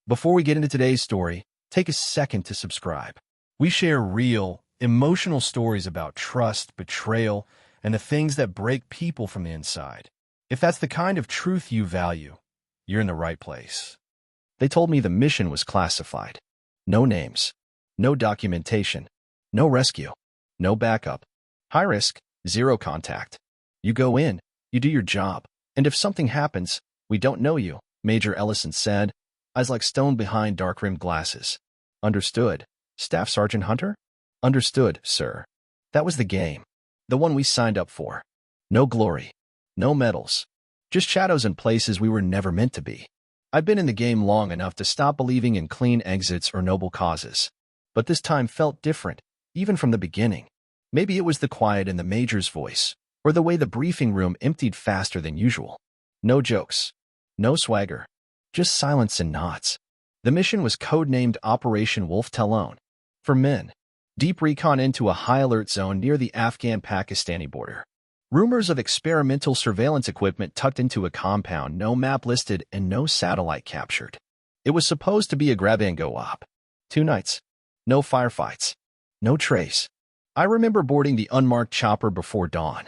Before we get into today's story, take a second to subscribe. We share real, emotional stories about trust, betrayal, and the things that break people from the inside. If that's the kind of truth you value, you're in the right place. They told me the mission was classified. No names, no documentation, no rescue, no backup. High risk, zero contact. You go in, you do your job, and if something happens, we don't know you, Major Ellison said, eyes like stone behind dark-rimmed glasses. Understood, Staff Sergeant Hunter? Understood, sir. That was the game. The one we signed up for. No glory. No medals. Just shadows in places we were never meant to be. I've been in the game long enough to stop believing in clean exits or noble causes. But this time felt different, even from the beginning. Maybe it was the quiet in the Major's voice, or the way the briefing room emptied faster than usual. No jokes. No swagger. Just silence and nods. The mission was codenamed Operation Wolf Talon. For men. Deep recon into a high-alert zone near the Afghan-Pakistani border. Rumors of experimental surveillance equipment tucked into a compound, no map listed and no satellite captured. It was supposed to be a grab-and-go op. 2 nights. No firefights. No trace. I remember boarding the unmarked chopper before dawn.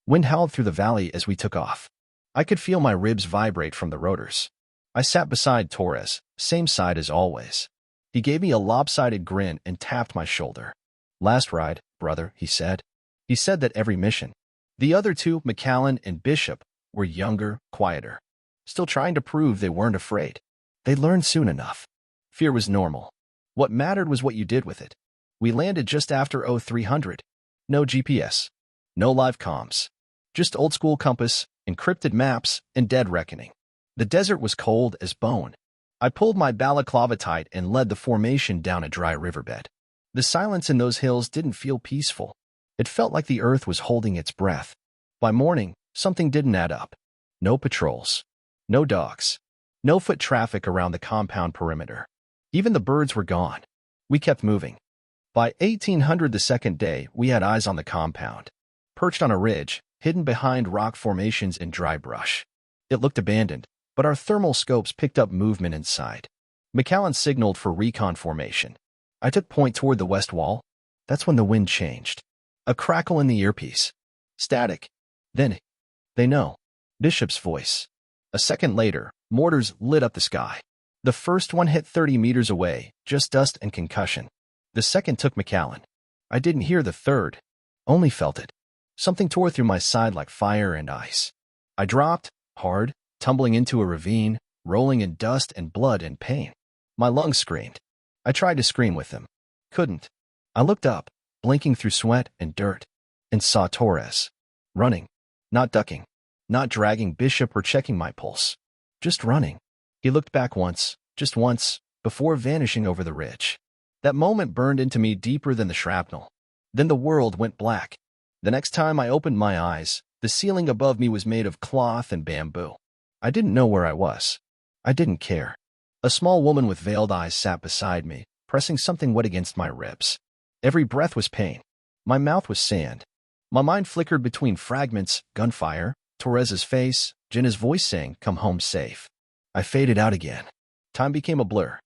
Wind howled through the valley as we took off. I could feel my ribs vibrate from the rotors. I sat beside Torres, same side as always. He gave me a lopsided grin and tapped my shoulder. Last ride, brother, he said. He said that every mission. The other two, McAllen and Bishop, were younger, quieter. Still trying to prove they weren't afraid. They learned soon enough. Fear was normal. What mattered was what you did with it. We landed just after 0300. No GPS. No live comms. Just old-school compass, encrypted maps, and dead reckoning. The desert was cold as bone. I pulled my balaclava tight and led the formation down a dry riverbed. The silence in those hills didn't feel peaceful. It felt like the earth was holding its breath. By morning, something didn't add up. No patrols. No dogs. No foot traffic around the compound perimeter. Even the birds were gone. We kept moving. By 1800 the second day, we had eyes on the compound. Perched on a ridge, hidden behind rock formations and dry brush. It looked abandoned, but our thermal scopes picked up movement inside. McAllen signaled for recon formation. I took point toward the west wall. That's when the wind changed. A crackle in the earpiece. Static. Then, they know. Bishop's voice. A second later, mortars lit up the sky. The first one hit 30 meters away, just dust and concussion. The second took McAllen. I didn't hear the third, only felt it. Something tore through my side like fire and ice. I dropped, hard, tumbling into a ravine, rolling in dust and blood and pain. My lungs screamed. I tried to scream with them. Couldn't. I looked up, blinking through sweat and dirt, and saw Torres. Running. Not ducking. Not dragging Bishop or checking my pulse. Just running. He looked back once, just once, before vanishing over the ridge. That moment burned into me deeper than the shrapnel. Then the world went black. The next time I opened my eyes, the ceiling above me was made of cloth and bamboo. I didn't know where I was. I didn't care. A small woman with veiled eyes sat beside me, pressing something wet against my ribs. Every breath was pain. My mouth was sand. My mind flickered between fragments, gunfire, Torres's face, Jenna's voice saying, "Come home safe." I faded out again. Time became a blur.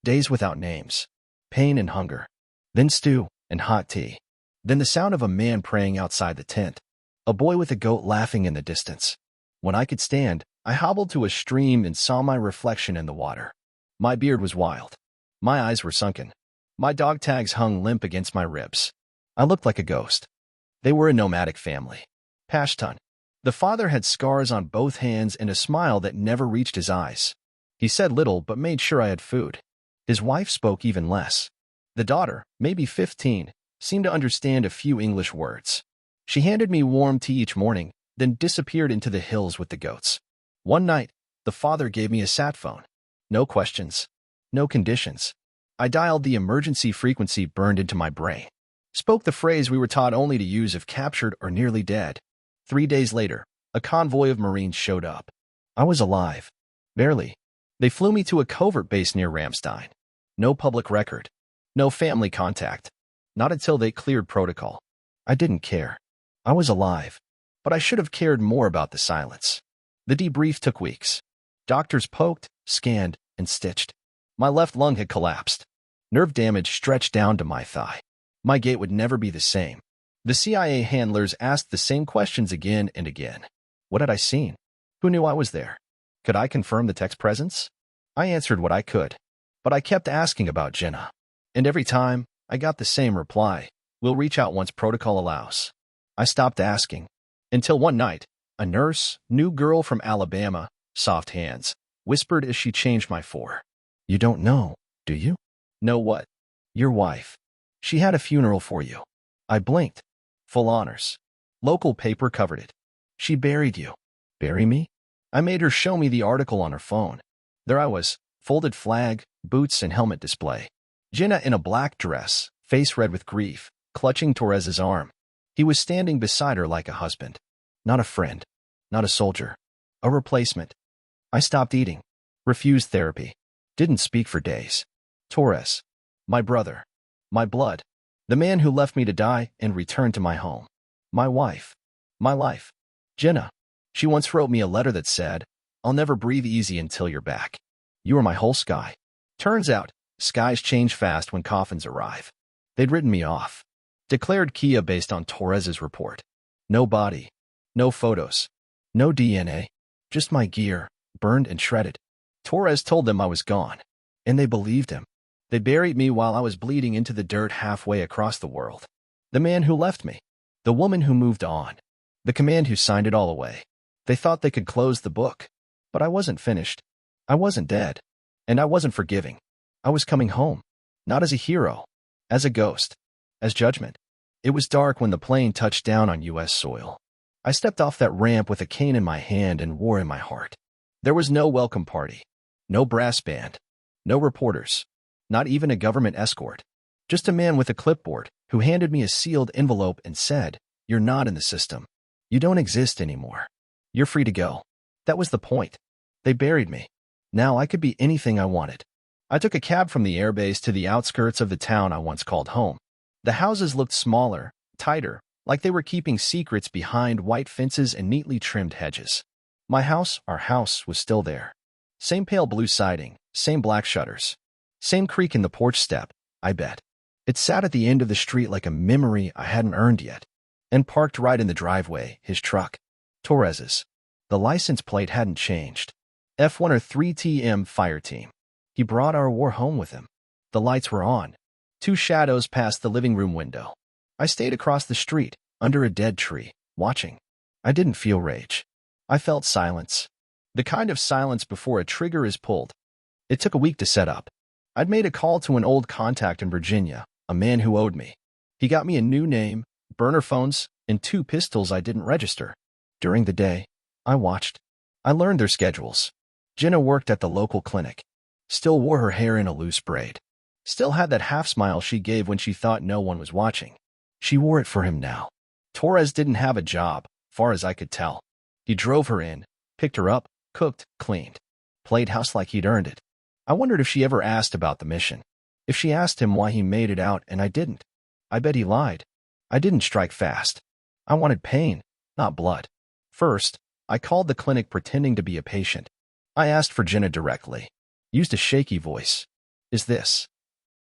Days without names. Pain and hunger. Then stew and hot tea. Then the sound of a man praying outside the tent. A boy with a goat laughing in the distance. When I could stand, I hobbled to a stream and saw my reflection in the water. My beard was wild. My eyes were sunken. My dog tags hung limp against my ribs. I looked like a ghost. They were a nomadic family. Pashtun. The father had scars on both hands and a smile that never reached his eyes. He said little but made sure I had food. His wife spoke even less. The daughter, maybe 15, seemed to understand a few English words. She handed me warm tea each morning, then disappeared into the hills with the goats. One night, the father gave me a sat phone. No questions. No conditions. I dialed the emergency frequency burned into my brain. Spoke the phrase we were taught only to use if captured or nearly dead. 3 days later, a convoy of Marines showed up. I was alive. Barely. They flew me to a covert base near Ramstein. No public record. No family contact. Not until they cleared protocol. I didn't care. I was alive. But I should have cared more about the silence. The debrief took weeks. Doctors poked, scanned, and stitched. My left lung had collapsed. Nerve damage stretched down to my thigh. My gait would never be the same. The CIA handlers asked the same questions again and again. What had I seen? Who knew I was there? Could I confirm the tech's presence? I answered what I could, but I kept asking about Jenna. And every time, I got the same reply. We'll reach out once protocol allows. I stopped asking. Until one night, a nurse, new girl from Alabama, soft hands, whispered as she changed my for. You don't know, do you? Know what? Your wife. She had a funeral for you. I blinked. Full honors. Local paper covered it. She buried you. Bury me? I made her show me the article on her phone. There I was, folded flag, boots and helmet display. Jenna in a black dress, face red with grief, clutching Torres's arm. He was standing beside her like a husband. Not a friend. Not a soldier. A replacement. I stopped eating. Refused therapy. Didn't speak for days. Torres. My brother. My blood. The man who left me to die and returned to my home. My wife. My life. Jenna. She once wrote me a letter that said, I'll never breathe easy until you're back. You are my whole sky. Turns out, skies change fast when coffins arrive. They'd written me off. Declared Kia based on Torres's report. No body. No photos. No DNA. Just my gear, burned and shredded. Torres told them I was gone. And they believed him. They buried me while I was bleeding into the dirt halfway across the world. The man who left me. The woman who moved on. The command who signed it all away. They thought they could close the book. But I wasn't finished. I wasn't dead. And I wasn't forgiving. I was coming home. Not as a hero. As a ghost. As judgment. It was dark when the plane touched down on U.S. soil. I stepped off that ramp with a cane in my hand and war in my heart. There was no welcome party. No brass band. No reporters. Not even a government escort. Just a man with a clipboard who handed me a sealed envelope and said, You're not in the system. You don't exist anymore. You're free to go. That was the point. They buried me. Now I could be anything I wanted. I took a cab from the airbase to the outskirts of the town I once called home. The houses looked smaller, tighter, like they were keeping secrets behind white fences and neatly trimmed hedges. My house, our house, was still there. Same pale blue siding, same black shutters. Same creak in the porch step, I bet. It sat at the end of the street like a memory I hadn't earned yet. And parked right in the driveway, his truck. Torres's. The license plate hadn't changed. F1 or 3TM fire team. He brought our war home with him. The lights were on. Two shadows passed the living room window. I stayed across the street, under a dead tree, watching. I didn't feel rage. I felt silence. The kind of silence before a trigger is pulled. It took a week to set up. I'd made a call to an old contact in Virginia, a man who owed me. He got me a new name, burner phones, and 2 pistols I didn't register. During the day, I watched. I learned their schedules. Jenna worked at the local clinic. Still wore her hair in a loose braid. Still had that half smile she gave when she thought no one was watching. She wore it for him now. Torres didn't have a job, far as I could tell. He drove her in, picked her up, cooked, cleaned. Played house like he'd earned it. I wondered if she ever asked about the mission. If she asked him why he made it out and I didn't. I bet he lied. I didn't strike fast. I wanted pain, not blood. First, I called the clinic pretending to be a patient. I asked for Jenna directly. Used a shaky voice. Is this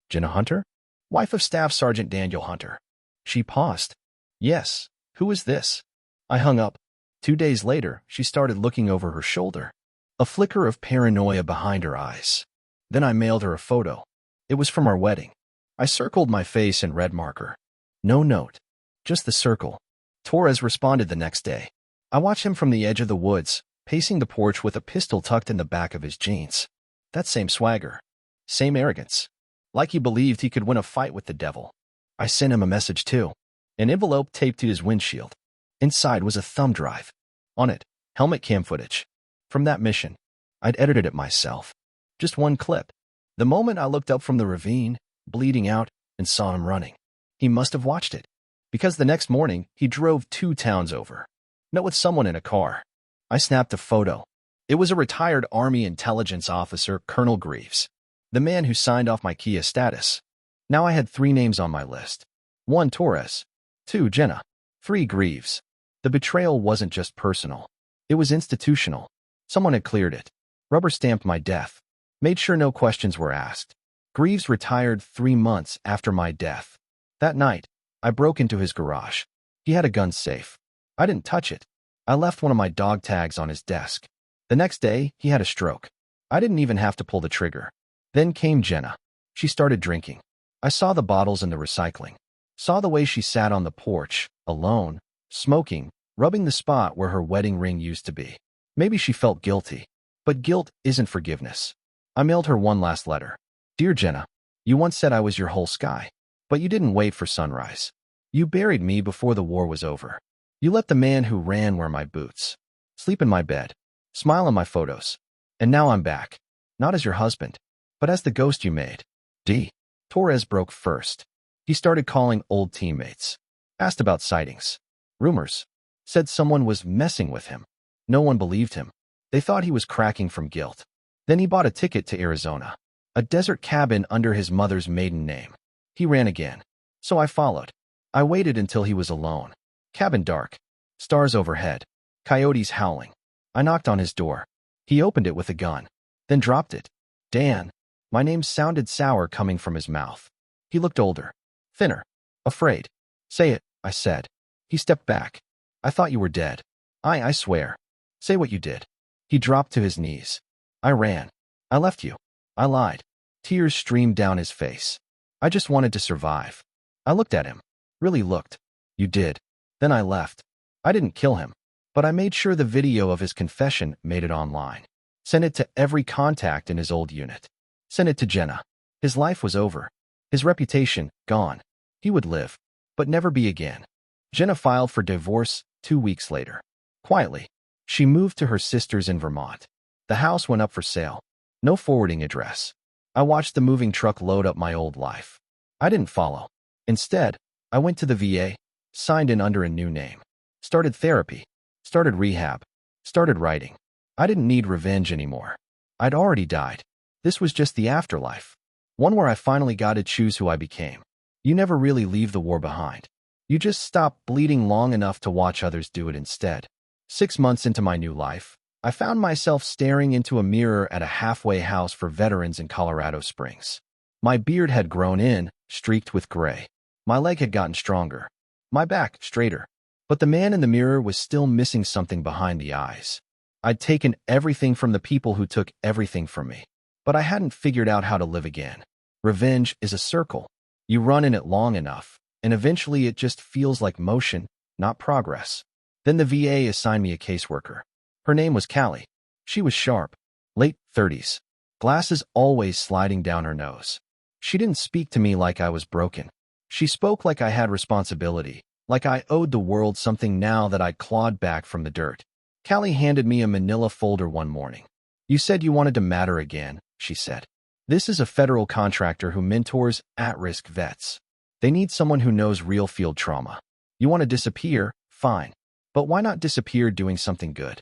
Jenna Hunter? Wife of Staff Sergeant Daniel Hunter. She paused. Yes. Who is this? I hung up. 2 days later, she started looking over her shoulder. A flicker of paranoia behind her eyes. Then I mailed her a photo. It was from our wedding. I circled my face in red marker. No note. Just the circle. Torres responded the next day. I watched him from the edge of the woods, pacing the porch with a pistol tucked in the back of his jeans. That same swagger. Same arrogance. Like he believed he could win a fight with the devil. I sent him a message too. An envelope taped to his windshield. Inside was a thumb drive. On it, helmet cam footage. From that mission. I'd edited it myself. Just one clip. The moment I looked up from the ravine, bleeding out, and saw him running. He must have watched it. Because the next morning, he drove 2 towns over. Met with someone in a car. I snapped a photo. It was a retired Army intelligence officer, Colonel Greaves. The man who signed off my Kia status. Now I had 3 names on my list. 1 Torres. 2 Jenna. 3 Greaves. The betrayal wasn't just personal. It was institutional. Someone had cleared it. Rubber-stamped my death. Made sure no questions were asked. Greaves retired 3 months after my death. That night, I broke into his garage. He had a gun safe. I didn't touch it. I left one of my dog tags on his desk. The next day, he had a stroke. I didn't even have to pull the trigger. Then came Jenna. She started drinking. I saw the bottles in the recycling. Saw the way she sat on the porch, alone, smoking, rubbing the spot where her wedding ring used to be. Maybe she felt guilty. But guilt isn't forgiveness. I mailed her one last letter. Dear Jenna, you once said I was your whole sky. But you didn't wait for sunrise. You buried me before the war was over. You let the man who ran wear my boots, sleep in my bed, smile on my photos. And now I'm back. Not as your husband, but as the ghost you made. D. Torres broke first. He started calling old teammates. Asked about sightings. Rumors. Said someone was messing with him. No one believed him. They thought he was cracking from guilt. Then he bought a ticket to Arizona. A desert cabin under his mother's maiden name. He ran again. So I followed. I waited until he was alone. Cabin dark. Stars overhead. Coyotes howling. I knocked on his door. He opened it with a gun. Then dropped it. Dan. My name sounded sour coming from his mouth. He looked older. Thinner. Afraid. Say it, I said. He stepped back. I thought you were dead. I swear. Say what you did. He dropped to his knees. I ran. I left you. I lied. Tears streamed down his face. I just wanted to survive. I looked at him. Really looked. You did. Then I left. I didn't kill him. But I made sure the video of his confession made it online. Sent it to every contact in his old unit. Sent it to Jenna. His life was over. His reputation, gone. He would live, but never be again. Jenna filed for divorce 2 weeks later. Quietly, she moved to her sister's in Vermont. The house went up for sale. No forwarding address. I watched the moving truck load up my old life. I didn't follow. Instead, I went to the VA, signed in under a new name. Started therapy. Started rehab. Started writing. I didn't need revenge anymore. I'd already died. This was just the afterlife. One where I finally got to choose who I became. You never really leave the war behind. You just stop bleeding long enough to watch others do it instead. 6 months into my new life, I found myself staring into a mirror at a halfway house for veterans in Colorado Springs. My beard had grown in, streaked with gray. My leg had gotten stronger. My back straighter. But the man in the mirror was still missing something behind the eyes. I'd taken everything from the people who took everything from me. But I hadn't figured out how to live again. Revenge is a circle. You run in it long enough, and eventually it just feels like motion, not progress. Then the VA assigned me a caseworker. Her name was Callie. She was sharp, late 30s, glasses always sliding down her nose. She didn't speak to me like I was broken. She spoke like I had responsibility, like I owed the world something now that I'd clawed back from the dirt. Callie handed me a manila folder one morning. You said you wanted to matter again, she said. This is a federal contractor who mentors at-risk vets. They need someone who knows real field trauma. You want to disappear? Fine. But why not disappear doing something good?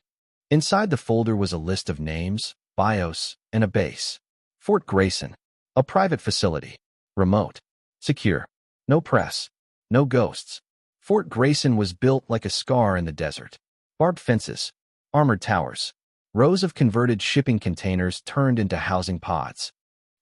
Inside the folder was a list of names, bios, and a base. Fort Grayson, a private facility. Remote. Secure. No press. No ghosts. Fort Grayson was built like a scar in the desert. Barbed fences. Armored towers. Rows of converted shipping containers turned into housing pods.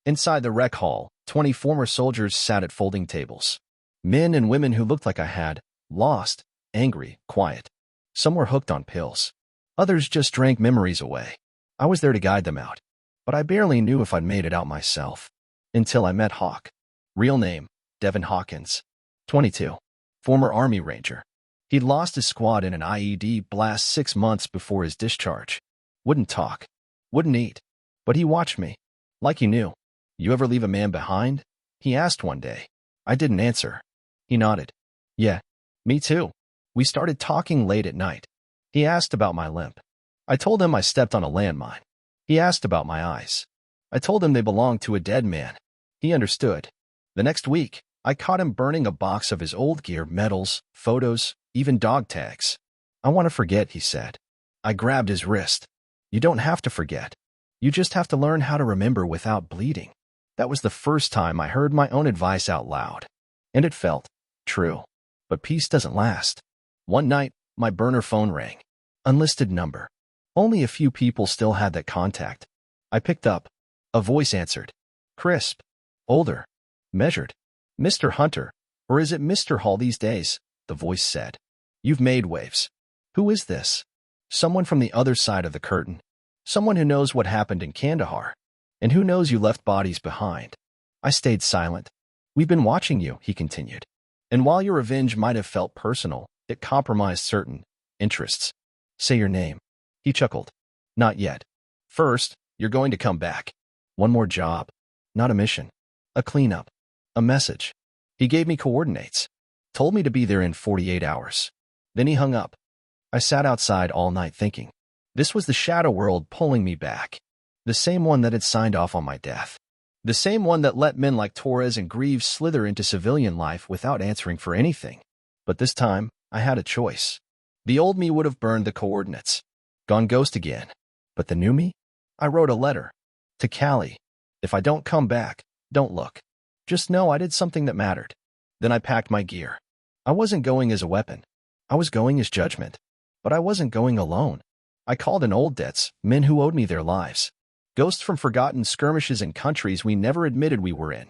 Inside the rec hall, 20 former soldiers sat at folding tables. Men and women who looked like I had, lost, angry, quiet. Some were hooked on pills. Others just drank memories away. I was there to guide them out. But I barely knew if I'd made it out myself. Until I met Hawk. Real name, Devin Hawkins. 22. Former Army Ranger. He'd lost his squad in an IED blast 6 months before his discharge. Wouldn't talk. Wouldn't eat. But he watched me. Like he knew. You ever leave a man behind? He asked one day. I didn't answer. He nodded. Yeah, me too. We started talking late at night. He asked about my limp. I told him I stepped on a landmine. He asked about my eyes. I told him they belonged to a dead man. He understood. The next week, I caught him burning a box of his old gear, medals, photos, even dog tags. I want to forget, he said. I grabbed his wrist. You don't have to forget. You just have to learn how to remember without bleeding. That was the first time I heard my own advice out loud. And it felt true. But peace doesn't last. One night, my burner phone rang. Unlisted number. Only a few people still had that contact. I picked up. A voice answered. Crisp. Older. Measured. Mr. Hunter. Or is it Mr. Hall these days? The voice said. You've made waves. Who is this? Someone from the other side of the curtain. Someone who knows what happened in Kandahar. And who knows you left bodies behind. I stayed silent. We've been watching you, he continued. And while your revenge might have felt personal, it compromised certain interests. Say your name. He chuckled. Not yet. First, you're going to come back. One more job. Not a mission. A cleanup. A message. He gave me coordinates. Told me to be there in 48 hours. Then he hung up. I sat outside all night thinking. This was the shadow world pulling me back. The same one that had signed off on my death. The same one that let men like Torres and Greaves slither into civilian life without answering for anything. But this time, I had a choice. The old me would have burned the coordinates. Gone ghost again. But the new me? I wrote a letter. To Callie. If I don't come back, don't look. Just know I did something that mattered. Then I packed my gear. I wasn't going as a weapon. I was going as judgment. But I wasn't going alone. I called in old debts, men who owed me their lives. Ghosts from forgotten skirmishes in countries we never admitted we were in.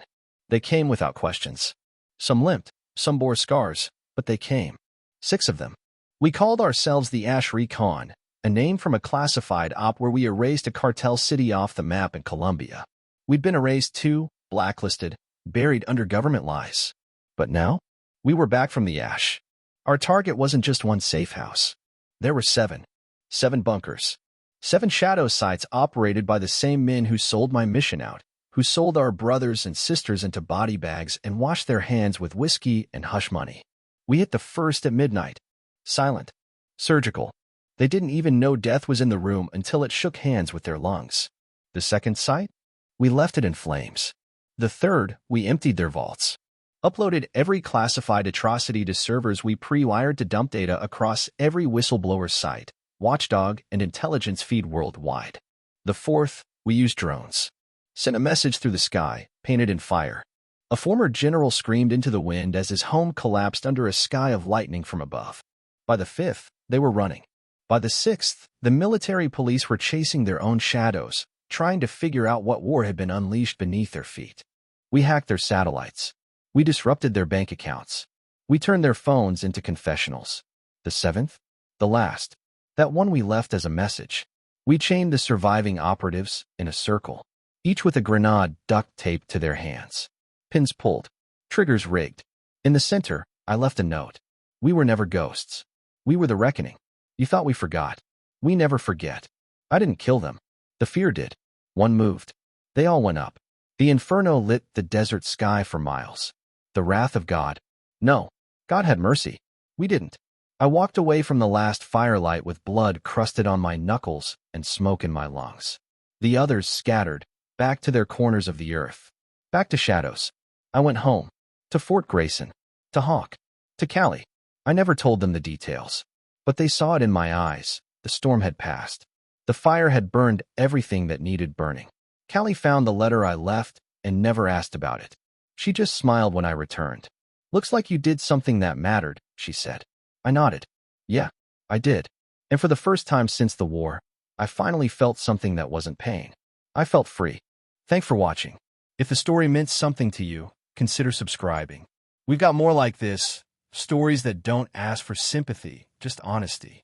They came without questions. Some limped, some bore scars, but they came. 6 of them. We called ourselves the Ash Recon, a name from a classified op where we erased a cartel city off the map in Colombia. We'd been erased too, blacklisted, buried under government lies. But now, we were back from the ash. Our target wasn't just one safe house. There were 7. 7 bunkers. 7 shadow sites operated by the same men who sold my mission out, who sold our brothers and sisters into body bags and washed their hands with whiskey and hush money. We hit the first at midnight. Silent. Surgical. They didn't even know death was in the room until it shook hands with their lungs. The second site? We left it in flames. The third, we emptied their vaults. Uploaded every classified atrocity to servers we pre-wired to dump data across every whistleblower site, watchdog, and intelligence feed worldwide. The fourth, we used drones. Sent a message through the sky, painted in fire. A former general screamed into the wind as his home collapsed under a sky of lightning from above. By the 5th, they were running. By the 6th, the military police were chasing their own shadows, trying to figure out what war had been unleashed beneath their feet. We hacked their satellites. We disrupted their bank accounts. We turned their phones into confessionals. The 7th? The last. That one we left as a message. We chained the surviving operatives in a circle, each with a grenade duct taped to their hands. Pins pulled. Triggers rigged. In the center, I left a note. We were never ghosts. We were the reckoning. You thought we forgot. We never forget. I didn't kill them. The fear did. One moved. They all went up. The inferno lit the desert sky for miles. The wrath of God. No. God had mercy. We didn't. I walked away from the last firelight with blood crusted on my knuckles and smoke in my lungs. The others scattered, back to their corners of the earth. Back to shadows. I went home. To Fort Grayson. To Hawk. To Callie. I never told them the details. But they saw it in my eyes. The storm had passed. The fire had burned everything that needed burning. Callie found the letter I left and never asked about it. She just smiled when I returned. Looks like you did something that mattered, she said. I nodded. Yeah, I did. And for the first time since the war, I finally felt something that wasn't pain. I felt free. Thanks for watching. If the story meant something to you, consider subscribing. We've got more like this, stories that don't ask for sympathy, just honesty.